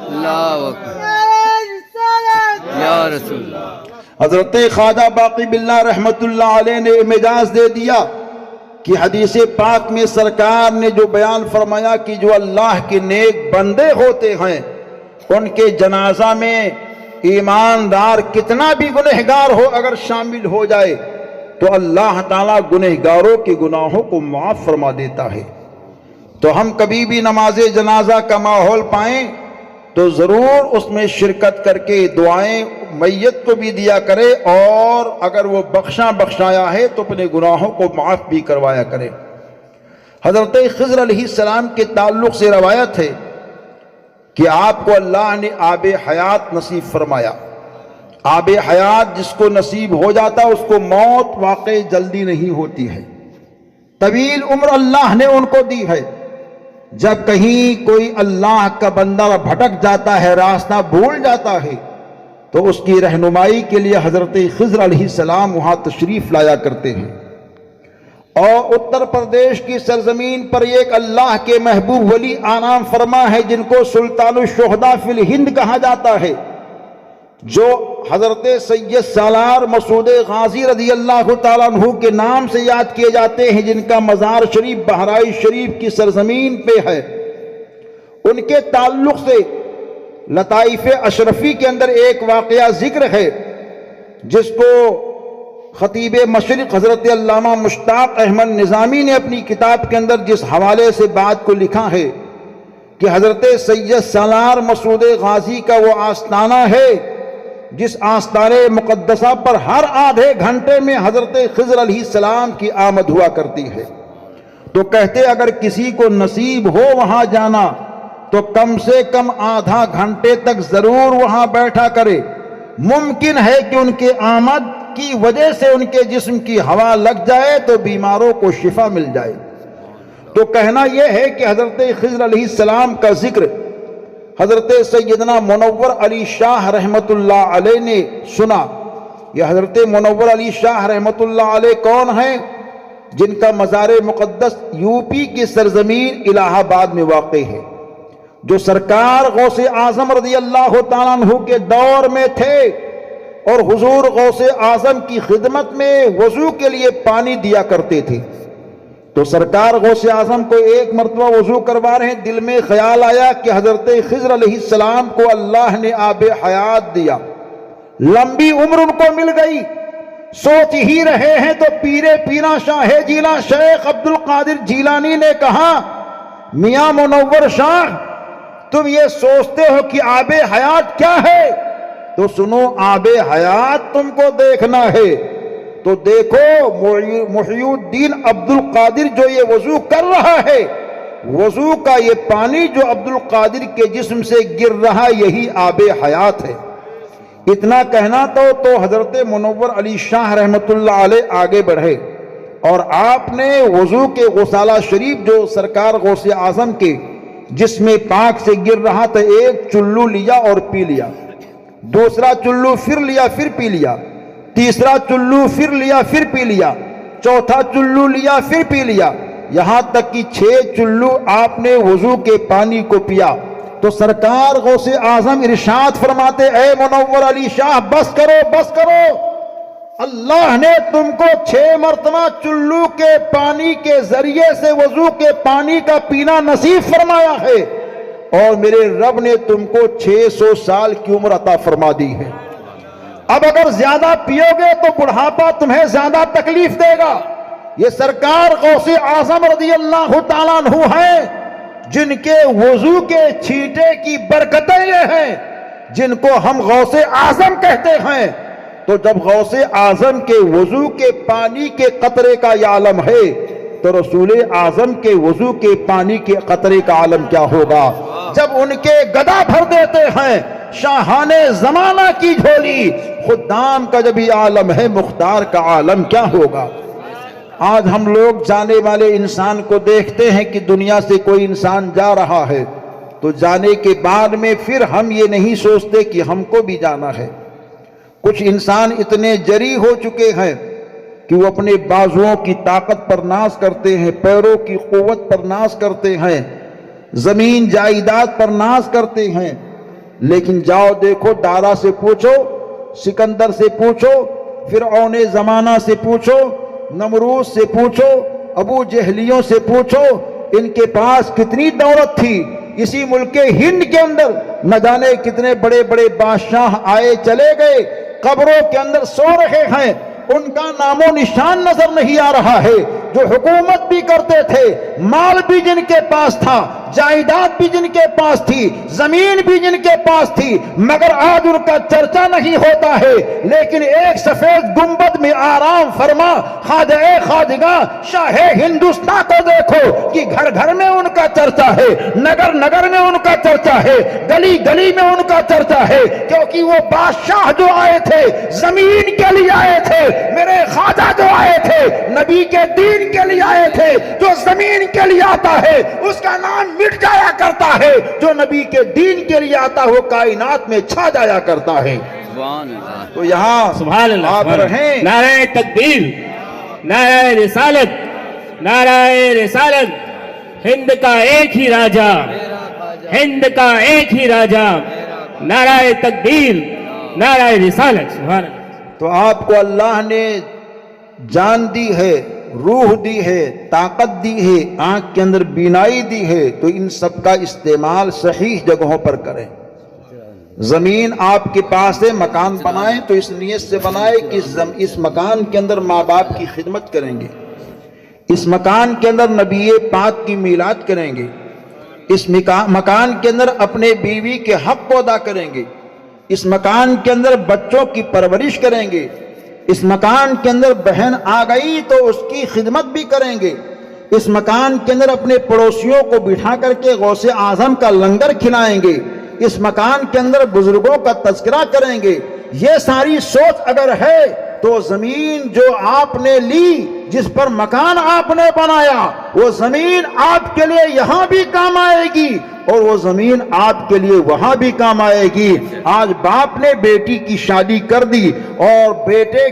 اللہ اکبر یا رسول اللہ۔ حضرت خواجہ باقی باللہ رحمت اللہ علیہ نے مجاز دے دیا کہ حدیث پاک میں سرکار نے جو بیان فرمایا کہ جو اللہ کے نیک بندے ہوتے ہیں ان کے جنازہ میں ایماندار کتنا بھی گنہگار ہو اگر شامل ہو جائے تو اللہ تعالیٰ گنہگاروں کے گناہوں کو معاف فرما دیتا ہے۔ تو ہم کبھی بھی نماز جنازہ کا ماحول پائیں تو ضرور اس میں شرکت کر کے دعائیں میت کو بھی دیا کرے اور اگر وہ بخشایا ہے تو اپنے گناہوں کو معاف بھی کروایا کرے۔ حضرت خضر علیہ السلام کے تعلق سے روایت ہے کہ آپ کو اللہ نے آب حیات نصیب فرمایا۔ آب حیات جس کو نصیب ہو جاتا اس کو موت واقع جلدی نہیں ہوتی ہے، طویل عمر اللہ نے ان کو دی ہے۔ جب کہیں کوئی اللہ کا بندہ بھٹک جاتا ہے، راستہ بھول جاتا ہے تو اس کی رہنمائی کے لیے حضرت خضر علیہ السلام وہاں تشریف لایا کرتے ہیں۔ اور اتر پردیش کی سرزمین پر ایک اللہ کے محبوب ولی آرام فرما ہے جن کو سلطان الشہداء فی الہند کہا جاتا ہے، جو حضرت سید سالار مسعود غازی رضی اللہ تعالیٰ عنہ کے نام سے یاد کیے جاتے ہیں، جن کا مزار شریف بہرائچ شریف کی سرزمین پہ ہے۔ ان کے تعلق سے لطائف اشرفی کے اندر ایک واقعہ ذکر ہے جس کو خطیب مشرق حضرت علامہ مشتاق احمد نظامی نے اپنی کتاب کے اندر جس حوالے سے بات کو لکھا ہے کہ حضرت سید سالار مسعود غازی کا وہ آستانہ ہے جس آستانے مقدسہ پر ہر آدھے گھنٹے میں حضرت خضر علیہ السلام کی آمد ہوا کرتی ہے۔ تو کہتے اگر کسی کو نصیب ہو وہاں جانا تو کم سے کم آدھا گھنٹے تک ضرور وہاں بیٹھا کرے، ممکن ہے کہ ان کے آمد کی وجہ سے ان کے جسم کی ہوا لگ جائے تو بیماروں کو شفا مل جائے۔ تو کہنا یہ ہے کہ حضرت خضر علیہ السلام کا ذکر حضرت سیدنا منور علی شاہ رحمت اللہ علیہ نے سنا۔ یہ حضرت منور علی شاہ رحمت اللہ علیہ کون ہیں؟ جن کا مزار مقدس یو پی کی سرزمین الہ آباد میں واقع ہے، جو سرکار غوث اعظم رضی اللہ تعالیٰ عنہ کے دور میں تھے اور حضور غوث اعظم کی خدمت میں وضو کے لیے پانی دیا کرتے تھے۔ تو سرکار غوث اعظم کو ایک مرتبہ وضو کروا رہے ہیں، دل میں خیال آیا کہ حضرت خضر علیہ السلام کو اللہ نے آب حیات دیا، لمبی عمر ان کو مل گئی، سوچ ہی رہے ہیں تو پیر پیرا شاہ جیلا شیخ عبد القادر جیلانی نے کہا میاں منور شاہ تم یہ سوچتے ہو کہ آب حیات کیا ہے؟ تو سنو آب حیات تم کو دیکھنا ہے تو دیکھو محی الدین عبد القادر جو یہ وضو کر رہا ہے، وضو کا یہ پانی جو عبد القادر کے جسم سے گر رہا یہی آب حیات ہے۔ اتنا کہنا تو حضرت منور علی شاہ رحمت اللہ علیہ آگے بڑھے اور آپ نے وضو کے غسالہ شریف جو سرکار غوث اعظم کے جس میں پاک سے گر رہا تھا، ایک چلو لیا اور پی لیا، دوسرا چلو پھر لیا پھر پی لیا، تیسرا چلو پھر لیا پھر پی لیا، چوتھا چلو لیا پھر پی لیا، یہاں تک کہ 6 چلو آپ نے وضو کے پانی کو پیا۔ تو سرکار غوث اعظم ارشاد فرماتے، اے منور علی شاہ بس کرو بس کرو، اللہ نے تم کو 6 مرتبہ چلو کے پانی کے ذریعے سے وضو کے پانی کا پینا نصیب فرمایا ہے، اور میرے رب نے تم کو 600 سال کی عمر عطا فرما دی ہے۔ اب اگر زیادہ پیو گے تو بڑھاپا تمہیں زیادہ تکلیف دے گا۔ یہ سرکار غوث اعظم رضی اللہ تعالیٰ عنہ ہیں جن کے وضو کے چھینٹے کی برکتیں یہ ہیں جن کو ہم غوث اعظم کہتے ہیں۔ تو جب غوث اعظم کے وضو کے پانی کے قطرے کا یہ عالم ہے تو رسول اعظم کے وضو کے پانی کے قطرے کا عالم کیا ہوگا؟ جب ان کے گدا بھر دیتے ہیں شاہان زمانہ کی جھولی، خدام کا جب یہ عالم ہے مختار کا عالم کیا ہوگا؟ آج ہم لوگ جانے والے انسان کو دیکھتے ہیں کہ دنیا سے کوئی انسان جا رہا ہے تو جانے کے بعد میں پھر ہم یہ نہیں سوچتے کہ ہم کو بھی جانا ہے۔ کچھ انسان اتنے جری ہو چکے ہیں کہ وہ اپنے بازوؤں کی طاقت پر ناز کرتے ہیں، پیروں کی قوت پر ناز کرتے ہیں، زمین جائیداد پر ناز کرتے ہیں، لیکن جاؤ دیکھو دارا سے پوچھو، سکندر سے پوچھو، فرعون زمانہ سے پوچھو، نمرود سے پوچھو، ابو جہلیوں سے پوچھو، ان کے پاس کتنی دولت تھی۔ اسی ملک ہند کے اندر نہ جانے کتنے بڑے بڑے بادشاہ آئے چلے گئے، قبروں کے اندر سو رہے ہیں، ان کا نام و نشان نظر نہیں آ رہا ہے۔ جو حکومت بھی کرتے تھے، مال بھی جن کے پاس تھا، جائیداد بھی جن کے پاس تھی، زمین بھی جن کے پاس تھی، مگر آج ان کا چرچا نہیں ہوتا ہے۔ لیکن ایک سفید گنبد میں آرام فرما خواجہ خواجگاں شاہ ہندوستان کو دیکھو کہ گھر گھر میں ان کا چرچا ہے، نگر نگر میں ان کا چرچا ہے، گلی گلی میں ان کا چرچا ہے، کیونکہ وہ بادشاہ جو آئے تھے زمین کے لیے آئے تھے، میرے خواجہ جو آئے تھے نبی کے دین کے لیے آئے تھے۔ جو زمین کے لیے آتا ہے اس کا نام مٹ جایا کرتا ہے، جو نبی کے دین کے لیے آتا وہ کائنات میں چھا جایا کرتا ہے۔ تو یہاں سبحان اللہ، آپ رہیں۔ نعرہ تکبیر، نعرہ رسالت، نعرہ رسالت، ہند کا ایک ہی راجا، ہند کا ایک ہی راجا، نعرہ تکبیر، نعرہ رسالت۔ سبحان اللہ۔ تو آپ کو اللہ نے جان دی ہے، روح دی ہے، طاقت دی ہے، آنکھ کے اندر بینائی دی ہے، تو ان سب کا استعمال صحیح جگہوں پر کریں۔ زمین آپ کے پاس ہے، مکان بنائیں تو اس نیت سے بنائیں کہ اس مکان کے اندر ماں باپ کی خدمت کریں گے، اس مکان کے اندر نبی پاک کی میلاد کریں گے، اس مکان کے اندر اپنے بیوی کے حق کو ادا کریں گے، اس مکان کے اندر بچوں کی پرورش کریں گے، اس مکان کے اندر بہن آ گئی تو اس کی خدمت بھی کریں گے، اس مکان کے اندر اپنے پڑوسیوں کو بٹھا کر کے غوث اعظم کا لنگر کھلائیں گے، اس مکان کے اندر بزرگوں کا تذکرہ کریں گے۔ یہ ساری سوچ اگر ہے تو زمین جو آپ نے لی، جس پر مکان آپ نے بنایا، وہ زمین آپ کے لیے یہاں بھی کام آئے گی اور وہ زمین آپ کے لیے وہاں بھی کام آئے گی۔ آج باپ نے بیٹی کی شادی کر دی اور بیٹے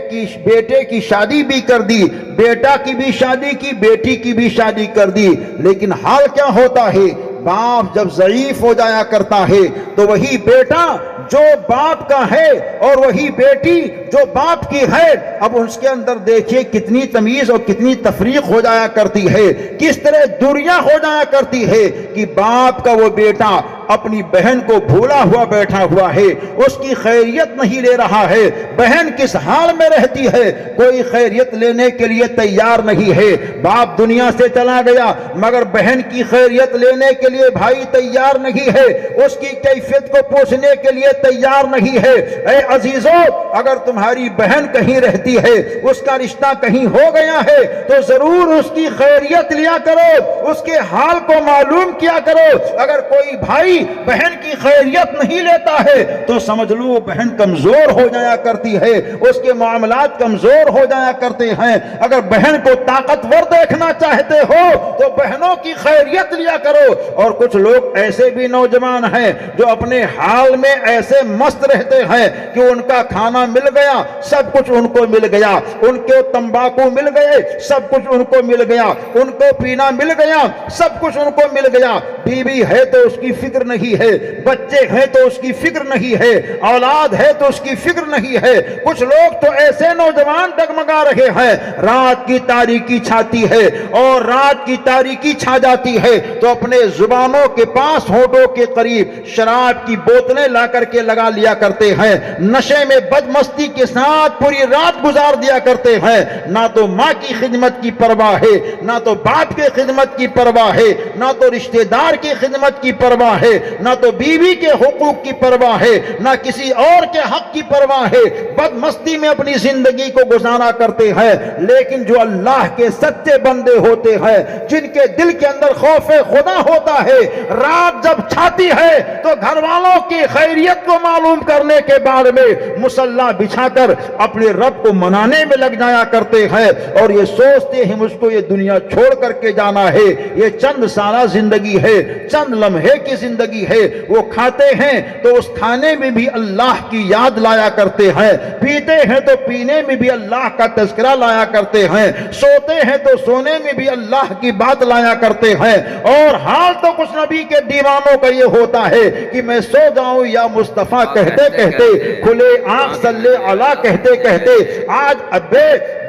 کی شادی بھی کر دی، بیٹا کی بھی شادی کی، بیٹی کی بھی شادی کر دی، لیکن حال کیا ہوتا ہے؟ باپ جب ضعیف ہو جایا کرتا ہے تو وہی بیٹا جو باپ کا ہے اور وہی بیٹی جو باپ کی ہے، اب اس کے اندر دیکھیے کتنی تمیز اور کتنی تفریق ہو جایا کرتی ہے، کس طرح دوریاں ہو جایا کرتی ہے کہ باپ کا وہ بیٹا اپنی بہن کو بھولا ہوا بیٹھا ہوا ہے، اس کی خیریت نہیں لے رہا ہے، بہن کس حال میں رہتی ہے کوئی خیریت لینے کے لیے تیار نہیں ہے، باپ دنیا سے چلا گیا مگر بہن کی خیریت لینے کے لیے بھائی تیار نہیں ہے، اس کی کیفیت کو پوچھنے کے لیے تیار نہیں ہے۔ اے عزیزو، اگر تمہاری بہن کہیں رہتی ہے، اس کا رشتہ کہیں ہو گیا ہے تو ضرور اس کی خیریت لیا کرو، اس کے حال کو معلوم کیا کرو۔ اگر کوئی بھائی بھائی بہن کی خیریت نہیں لیتا ہے تو سمجھ لو بہن کمزور ہو جایا کرتی ہے، اس کے معاملات کمزور ہو جایا کرتے ہیں۔ اگر بہن کو طاقتور دیکھنا چاہتے ہو تو بہنوں کی خیریت لیا کرو۔ اور کچھ لوگ ایسے بھی نوجوان ہیں جو اپنے حال میں ایسے مست رہتے ہیں کہ ان کا کھانا مل گیا، سب کچھ ان کو مل گیا، ان کو تمباکو مل گئے، سب کچھ ان کو مل گیا، ان کو پینا مل گیا، سب کچھ ان کو مل گیا۔ بیوی ہے تو اس کی فکر نہیں ہے، بچے ہیں تو اس کی فکر نہیں ہے، اولاد ہے تو اس کی فکر نہیں ہے۔ کچھ لوگ تو ایسے نوجوان ڈگمگا رہے ہیں، رات کی تاریکی چھاتی ہے اور رات کی تاریکی چھا جاتی ہے تو اپنے زبانوں کے پاس ہونٹوں کے قریب شراب کی بوتلیں لا کر کے لگا لیا کرتے ہیں، نشے میں بدمستی کے ساتھ پوری رات گزار دیا کرتے ہیں۔ نہ تو ماں کی خدمت کی پرواہ ہے، نہ تو باپ کے خدمت کی پرواہ ہے، نہ تو رشتہ دار کی خدمت کی پرواہ ہے، نہ تو بیوی کے حقوق کی پرواہ ہے، نہ کسی اور کے حق کی پرواہ ہے۔ بدمستی میں اپنی زندگی کو گزارا کرتے ہیں۔ لیکن جو اللہ کے سچے بندے ہوتے ہیں، جن کے دل کے اندر خوف خدا ہوتا ہے، رات جب چھاتی ہے تو گھر والوں کی خیریت کو معلوم کرنے کے بعد میں مصلی بچھا کر اپنے رب کو منانے میں لگ جایا کرتے ہیں اور یہ سوچتے ہیں مجھ کو یہ دنیا چھوڑ کر کے جانا ہے، یہ چند سالہ زندگی ہے، چند لمحے کی زندگی ہے۔ وہ کھاتے ہیں تو اس کھانے میں بھی اللہ کی یاد لایا کرتے ہیں، پیتے ہیں تو پینے میں بھی اللہ کا تذکرہ لایا کرتے ہیں، سوتے ہیں تو سونے میں بھی اللہ کی بات لایا کرتے ہیں۔ اور حال تو کچھ نبی کے دیوانوں کا یہ ہوتا ہے کہ میں سو جاؤں یا مصطفیٰ کہتے کہتے، کھلے آنکھ صلی علی کہتے کہتے آج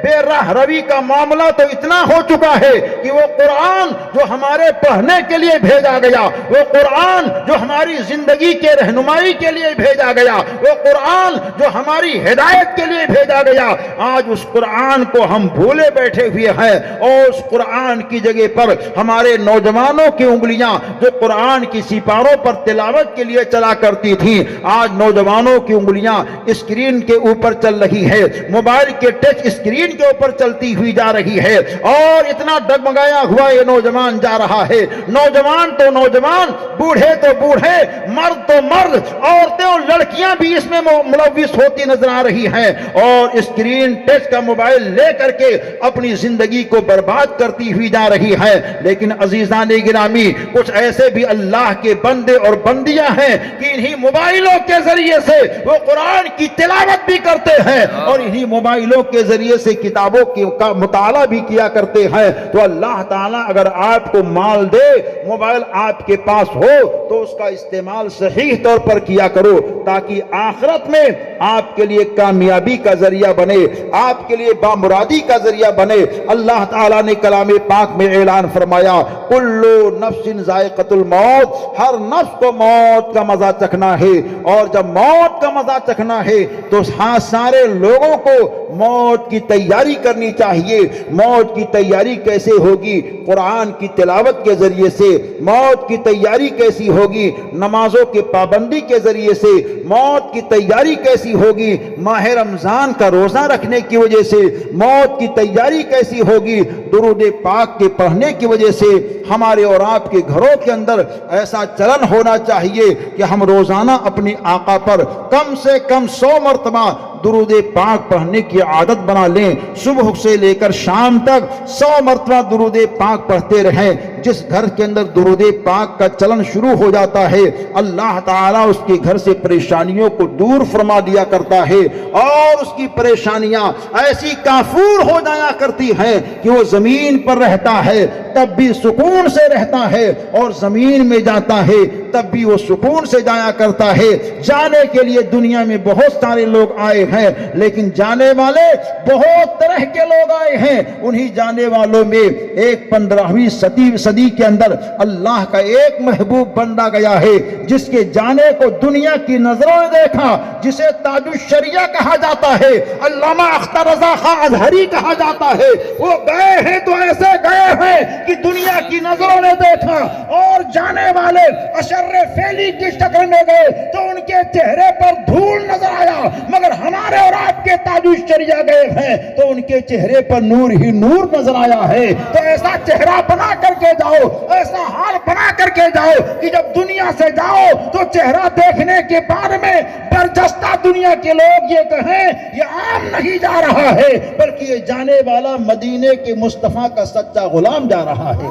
بے راہ روی کا معاملہ تو اتنا ہو چکا ہے کہ وہ قرآن جو ہمارے پڑھنے کے لیے بھیجا گیا، وہ قرآن جو ہماری زندگی کے رہنمائی کے لیے بھیجا گیا، وہ قرآن جو ہماری ہدایت کے لیے بھیجا گیا، آج اس قرآن کو ہم بھولے بیٹھے ہوئے ہیں اور اس قرآن کی جگہ پر ہمارے نوجوانوں کی انگلیاں جو قرآن کی سپاروں پر تلاوت کے لیے چلا کرتی تھی، آج نوجوانوں کی انگلیاں اسکرین کے اوپر چل رہی ہے، موبائل کے ٹچ اسکرین کے اوپر چلتی ہوئی جا رہی ہے اور اتنا ڈگمگایا ہوا یہ نوجوان جا رہا ہے۔ نوجوان تو نوجوان، بوڑھے تو بوڑھے، مرد تو مرد، عورتیں اور لڑکیاں بھی اس میں ملوث ہوتی نظر آ رہی ہیں اور اسکرین ٹچ کا موبائل لے کر کے اپنی زندگی کو برباد کرتی ہوئی جا رہی ہے۔ لیکن عزیزان گرامی، کچھ ایسے بھی اللہ کے بندے اور بندیاں ہیں کہ انہی موبائلوں کے ذریعے سے وہ قرآن کی تلاوت بھی کرتے ہیں اور انہی موبائلوں کے ذریعے سے کتابوں کا مطالعہ بھی کیا کرتے ہیں۔ تو اللہ تعالیٰ اگر آپ کو مال دے، موبائل آپ کے پاس ہو تو اس کا استعمال صحیح طور پر کیا کرو تاکہ آخرت میں آپ کے لیے کامیابی کا ذریعہ بنے، آپ کے لیے بامرادی کا ذریعہ بنے۔ اللہ تعالیٰ نے کلام پاک میں اعلان فرمایا، کلو نفس ذائقۃ الموت، ہر نفس کو موت کا مزہ چکھنا ہے، اور جب موت کا مزہ چکھنا ہے تو سارے لوگوں کو موت کی تیاری کرنی چاہیے۔ موت کی تیاری کیسے ہوگی؟ قرآن کی تلاوت کے ذریعے سے۔ موت کی تیاری کیسی ہوگی؟ نمازوں کی پابندی کے ذریعے سے۔ موت کی تیاری کیسی ہوگی؟ ماہ رمضان کا روزہ رکھنے کی وجہ سے۔ موت کی تیاری کیسی ہوگی؟ درود پاک کے پڑھنے کی وجہ سے۔ ہمارے اور آپ کے گھروں کے اندر ایسا چلن ہونا چاہیے کہ ہم روزانہ اپنی آقا پر کم سے کم 100 مرتبہ درود پاک پڑھنے کی عادت بنا لیں۔ صبح سے لے کر شام تک 100 مرتبہ درود پاک پڑھتے رہیں۔ جس گھر کے اندر درود پاک کا چلن شروع ہو جاتا ہے، اللہ تعالیٰ اس کے گھر سے پریشانیوں کو دور فرما دیا کرتا ہے اور اس کی پریشانیاں ایسی کافور ہو جایا کرتی ہیں کہ وہ زمین پر رہتا ہے تب بھی سکون سے رہتا ہے اور زمین میں جاتا ہے تب بھی وہ سکون سے جایا کرتا ہے۔ جانے کے لیے دنیا میں بہت سارے لوگ آئے ہیں لیکن جانے والے بہت طرح کے لوگ آئے ہیں۔ انہی جانے والوں میں ایک 15ویں صدی کے اندر اللہ کا ایک محبوب بندہ گیا ہے جس کے جانے کو دنیا کی نظروں نے دیکھا، جسے تاج الشریعہ کہا جاتا ہے، علامہ اختر رضا خان ازہری کہا جاتا ہے۔ وہ گئے ہیں تو ایسے گئے ہیں کہ دنیا کی نظروں نے دیکھا اور جانے والے اشر فعلی کی شکل میں گئے تو ان کے چہرے پر دھول نظر آیا، مگر ہمارے اور آپ کے تاج الشریعہ گئے ہیں تو ان کے چہرے پر نور ہی نور نظر آیا ہے۔ تو ایسا چہرہ بنا کر کے جاؤ، ایسا حال بنا کر کے جاؤ کہ جب دنیا سے جاؤ تو چہرہ دیکھنے کے بعد میں برجستہ دنیا کے لوگ یہ کہیں یہ عام نہیں جا رہا ہے بلکہ یہ جانے والا مدینے کے مصطفیٰ کا سچا غلام جا رہا ہے۔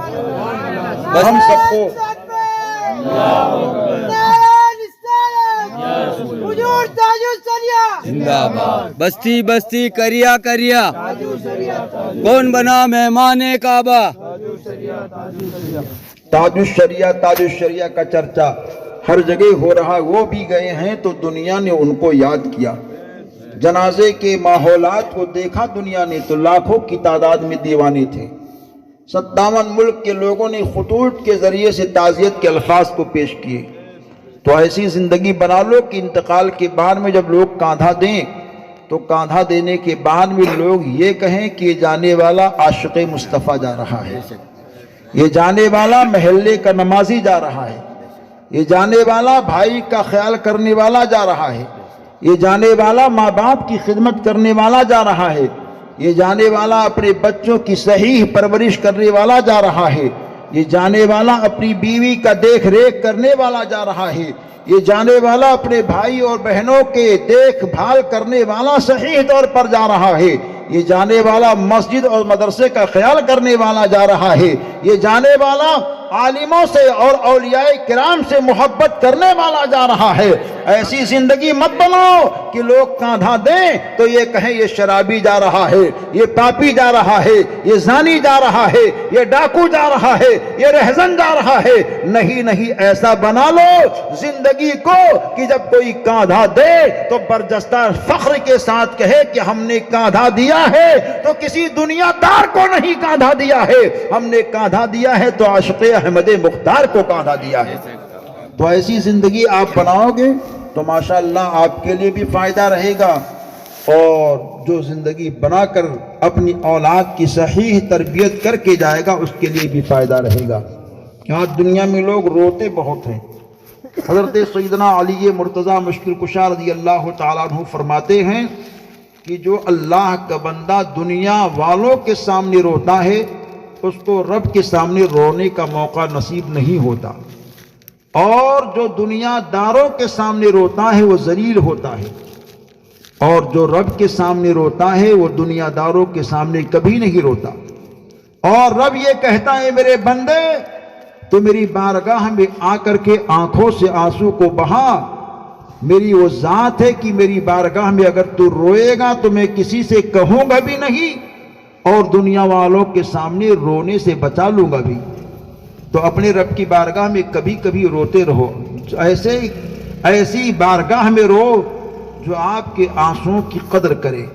ہم سب کو زندہ باد۔ بستی بستی کریا کریا، کون بنا مہمان کعبہ؟ تاج الشریعہ کا چرچا ہر جگہ ہو رہا، وہ بھی گئے ہیں تو دنیا نے ان کو یاد کیا۔ جنازے کے ماحولات کو دیکھا دنیا نے تو لاکھوں کی تعداد میں دیوانے تھے۔ 57 ملک کے لوگوں نے خطوط کے ذریعے سے تعزیت کے الفاظ کو پیش کیے۔ تو ایسی زندگی بنا لو کہ انتقال کے بعد میں جب لوگ کاندھا دیں تو کاندھا دینے کے بعد میں لوگ یہ کہیں کہ یہ جانے والا عاشق مصطفیٰ جا رہا ہے، یہ جانے والا محلے کا نمازی جا رہا ہے، یہ جانے والا بھائی کا خیال کرنے والا جا رہا ہے، یہ جانے والا ماں باپ کی خدمت کرنے والا جا رہا ہے، یہ جانے والا اپنے بچوں کی صحیح پرورش کرنے والا جا رہا ہے، یہ جانے والا اپنی بیوی کا دیکھ ریکھ کرنے والا جا رہا ہے، یہ جانے والا اپنے بھائی اور بہنوں کے دیکھ بھال کرنے والا صحیح طور پر جا رہا ہے، یہ جانے والا مسجد اور مدرسے کا خیال کرنے والا جا رہا ہے، یہ جانے والا عالموں سے اور اولیاء کرام سے محبت کرنے والا جا رہا ہے۔ ایسی زندگی مت بناؤ کہ لوگ کاندھا دیں تو یہ کہیں یہ شرابی جا رہا ہے، یہ پاپی جا رہا ہے، یہ زانی جا رہا ہے، یہ ڈاکو جا رہا ہے، یہ رہزن جا رہا ہے۔ نہیں نہیں، ایسا بنا لو زندگی کو کہ جب کوئی کاندھا دے تو برجستہ فخر کے ساتھ کہے کہ ہم نے کاندھا دیا ہے تو کسی دنیا دار کو نہیں کاندھا دیا ہے، ہم نے کاندھا دیا ہے تو عاشق احمد مختار کو کاندھا دیا ہے۔ تو ایسی زندگی آپ بناؤ گے تو ماشاءاللہ آپ کے لیے بھی فائدہ رہے گا، اور جو زندگی بنا کر اپنی اولاد کی صحیح تربیت کر کے جائے گا اس کے لیے بھی فائدہ رہے گا۔ آج دنیا میں لوگ روتے بہت ہیں۔ حضرت سیدنا علی مرتضیٰ مشکل کشا رضی اللہ تعالیٰ عنہ فرماتے ہیں کہ جو اللہ کا بندہ دنیا والوں کے سامنے روتا ہے اس کو رب کے سامنے رونے کا موقع نصیب نہیں ہوتا، اور جو دنیا داروں کے سامنے روتا ہے وہ ذلیل ہوتا ہے، اور جو رب کے سامنے روتا ہے وہ دنیا داروں کے سامنے کبھی نہیں روتا۔ اور رب یہ کہتا ہے میرے بندے تو میری بارگاہ میں آ کر کے آنکھوں سے آنسو کو بہا، میری وہ ذات ہے کہ میری بارگاہ میں اگر تو روئے گا تو میں کسی سے کہوں گا بھی نہیں اور دنیا والوں کے سامنے رونے سے بچا لوں گا بھی۔ تو اپنے رب کی بارگاہ میں کبھی کبھی روتے رہو، ایسی بارگاہ میں رو جو آپ کے آنسوؤں کی قدر کرے۔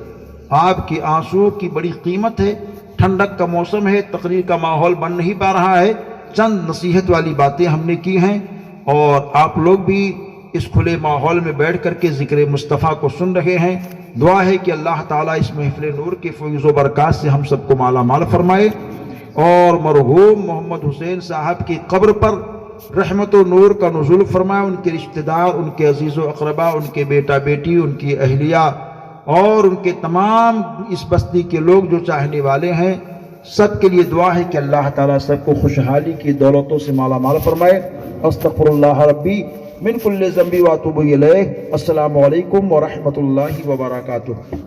آپ کے آنسوؤں کی بڑی قیمت ہے۔ ٹھنڈک کا موسم ہے، تقریر کا ماحول بن نہیں پا رہا ہے، چند نصیحت والی باتیں ہم نے کی ہیں، اور آپ لوگ بھی اس کھلے ماحول میں بیٹھ کر کے ذکر مصطفیٰ کو سن رہے ہیں۔ دعا ہے کہ اللہ تعالیٰ اس محفل نور کے فیض و برکات سے ہم سب کو مالا مال فرمائے، اور مرحوم محمد حسین صاحب کی قبر پر رحمت و نور کا نزول فرمائے، ان کے رشتہ دار، ان کے عزیز و اقربا، ان کے بیٹا بیٹی، ان کی اہلیہ اور ان کے تمام اس بستی کے لوگ جو چاہنے والے ہیں، سب کے لیے دعا ہے کہ اللہ تعالیٰ سب کو خوشحالی کی دولتوں سے مالا مال فرمائے۔ استغفر اللہ ربی من کل ذنب واتوب الیہ۔ السلام علیکم ورحمۃ اللہ وبرکاتہ۔